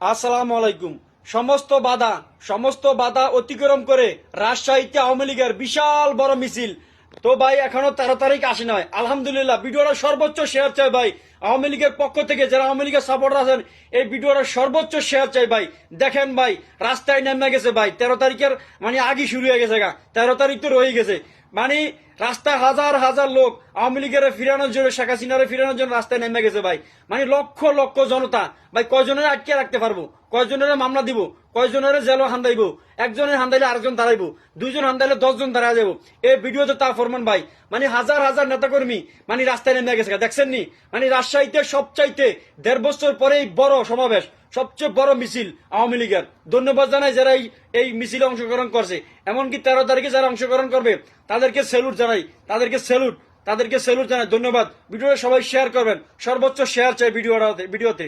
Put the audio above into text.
আসসালামু আলাইকুম। সমস্ত বাধা অতিক্রম করে রাজশাহীতে আওয়ামী লীগের বিশাল বড় মিছিল। তো ভাই এখনো 13 তারিখ আসে নয়, আলহামদুলিল্লাহ ভিডিওটা সর্বোচ্চ শেয়ার চাই ভাই। আওয়ামী লীগের পক্ষ থেকে যারা আওয়ামী লীগের সাপোর্টার আছেন, এই ভিডিওটা সর্বোচ্চ শেয়ার চাই ভাই। দেখেন ভাই, রাস্তায় নেমে গেছে ভাই, 13 তারিখের মানে আগে শুরু হয়ে গেছে গা, 13 তারিখ তো রয়ে গেছে। মানে রাস্তায় হাজার হাজার লোক আওয়ামী লীগের ফিরানোর জন্য, শেখ হাসিনারে ফিরানোর জন্য রাস্তায় নেমে গেছে ভাই। মানে লক্ষ লক্ষ জনতা ভাই, কয়জনের আটকে রাখতে পারবো, কয়জনের মামলা দিব, কয়জনের জেলও হান্দাইবো, একজনের হান্দাইলে আরেকজন দাঁড়াইবো, দুইজন হান্দাইলে 10 জন দাঁড়ায় যাবো। এই ভিডিওতে তা ফরমান ভাই। মানে হাজার হাজার নেতাকর্মী মানে রাস্তায় নেমে গেছে, দেখছেন নি? মানে রাজশাহীতে সবচাইতে 1.5 বছর পরেই বড় সমাবেশ, সবচেয়ে বড় মিছিল আওয়ামী লীগের। ধন্যবাদ জানাই যারা এই মিছিলে অংশগ্রহণ করছে। এমনকি 13 তারিখে যারা অংশগ্রহণ করবে তাদেরকে স্যালুট জানাই, তাদেরকে স্যালুট জানাই। ধন্যবাদ। ভিডিওটা সবাই শেয়ার করবেন, সর্বোচ্চ শেয়ার চাই ভিডিওতে।